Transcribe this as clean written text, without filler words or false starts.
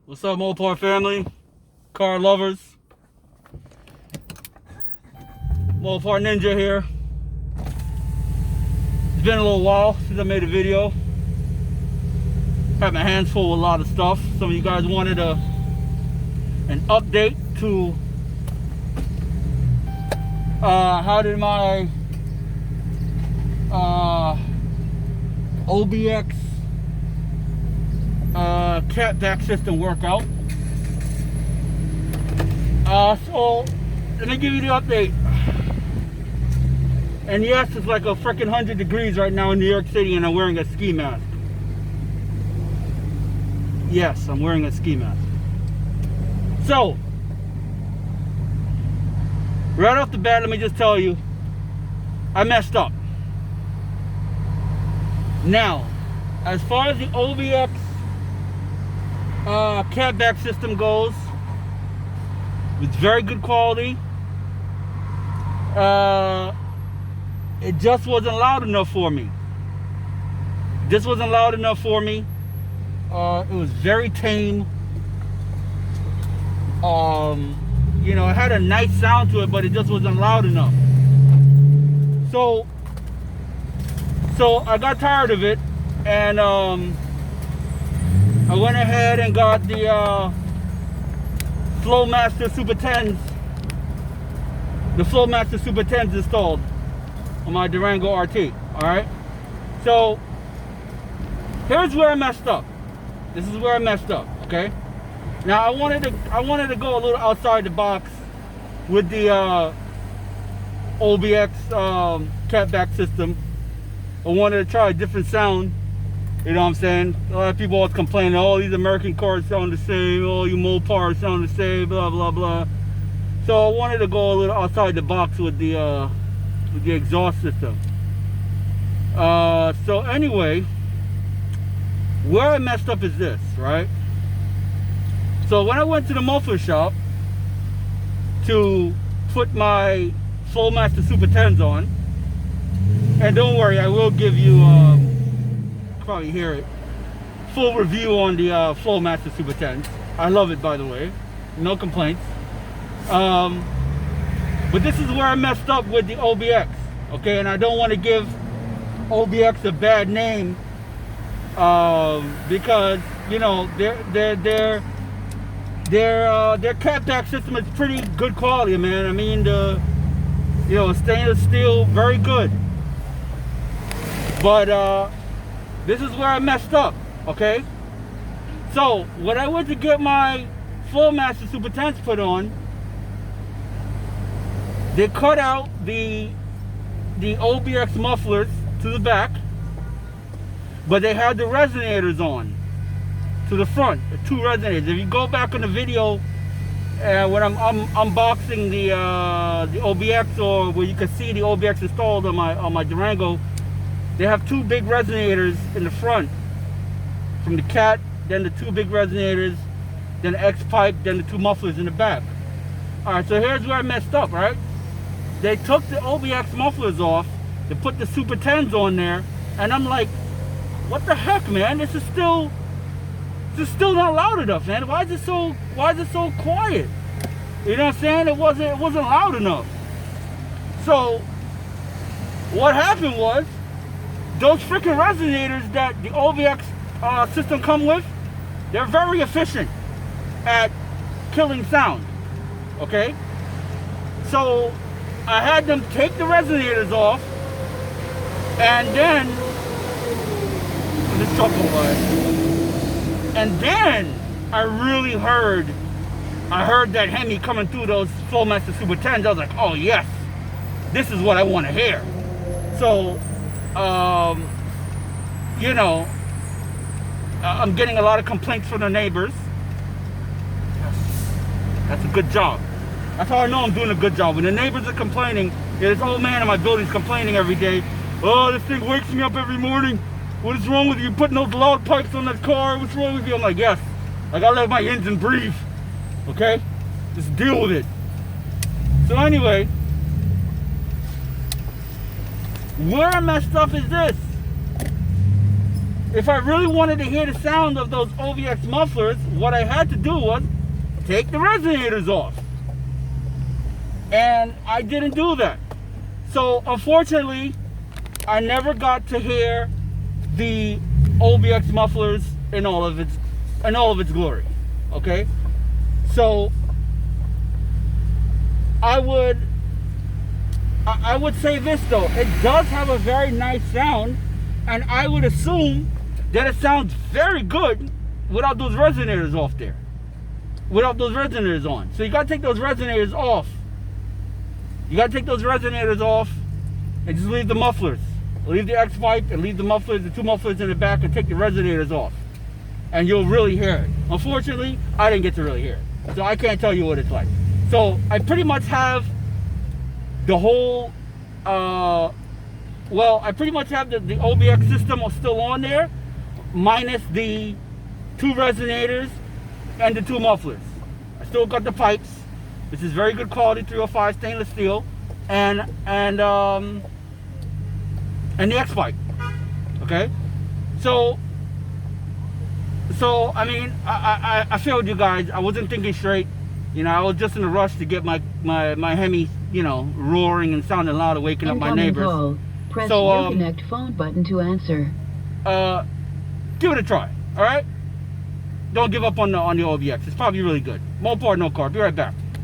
What's up, MOPAR family, car lovers? MOPAR Ninja here. It's been a little while since I made a video. Had my hands full with a lot of stuff. Some of you guys wanted an update to how did my Obx Catback system work out. So let me give you the update. And yes, it's like a freaking 100 degrees right now in New York City, and I'm wearing a ski mask. Yes, I'm wearing a ski mask. So right off the bat, let me just tell you, I messed up. Now, as far as the Obx Catback system goes, it's very good quality. It just wasn't loud enough for me. It was very tame. You know, it had a nice sound to it, but it just wasn't loud enough. So I got tired of it, and I went ahead and got the Flowmaster Super 10s. The Flowmaster Super 10s installed on my Durango RT. Alright? So here's where I messed up. This is where I messed up, okay? Now I wanted to go a little outside the box with the Obx Catback system. I wanted to try a different sound. You know what I'm saying? A lot of people always complaining, oh, these American cars sound the same, oh, you MOPAR sound the same, blah, blah, blah. So I wanted to go a little outside the box with the exhaust system. So anyway, where I messed up is this, right? So when I went to the muffler shop to put my Flowmaster Super 10s on, and don't worry, I will give you, probably hear it, full review on the Flowmaster Super 10s. I love it, by the way, no complaints. But this is where I messed up with the Obx, okay? And I don't want to give Obx a bad name, because you know their catback system is pretty good quality, man. I mean, the stainless steel, very good. But this is where I messed up, okay? So when I went to get my Flowmaster Super 10s put on, they cut out the Obx mufflers to the back, but they had the resonators on to the front, the two resonators. If you go back in the video when I'm unboxing the Obx, or where you can see the Obx installed on my Durango, they have two big resonators in the front from the Cat, then the two big resonators, then the X pipe, then the two mufflers in the back. Alright, so here's where I messed up, right? They took the Obx mufflers off, they put the Super 10s on there, and I'm like, what the heck, man? This is still not loud enough, man. Why is it so quiet? You know what I'm saying? It wasn't loud enough. So what happened was, those freaking resonators that the Obx system come with, they're very efficient at killing sound, okay? So I had them take the resonators off, and then this truck will run. And then I heard that Hemi coming through those Flowmaster Super 10s. I was like, oh yes, this is what I want to hear. So you know, I'm getting a lot of complaints from the neighbors. That's a good job. That's how I know I'm doing a good job. When the neighbors are complaining, this old man in my building's complaining every day. Oh, this thing wakes me up every morning. What is wrong with you putting those loud pipes on that car? What's wrong with you? I'm like, yes, I gotta let my engine breathe. Okay? Just deal with it. So anyway, where I messed up is this. if I really wanted to hear the sound of those OBX mufflers, what I had to do was take the resonators off. And I didn't do that. So unfortunately, I never got to hear the OBX mufflers in all of its glory. Okay? So I would say this though, it does have a very nice sound, and I would assume that it sounds very good without those resonators off there. Without those resonators on. So you gotta take those resonators off. You gotta take those resonators off and just leave the mufflers. Leave the X pipe and leave the mufflers, the two mufflers in the back, and take the resonators off. And you'll really hear it. Unfortunately, I didn't get to really hear it. So I can't tell you what it's like. So I pretty much have the whole, well, I pretty much have the OBX system still on there, minus the two resonators and the two mufflers. I still got the pipes. This is very good quality 305 stainless steel, and the X pipe. Okay, so I mean, I failed you guys. I wasn't thinking straight. You know, I was just in a rush to get my Hemi, you know, roaring and sounding loud, waking up my neighbors. Call. Press So reconnect phone button to answer. Give it a try. All right. Don't give up on the OBX. It's probably really good. MOPAR, no car. Be right back.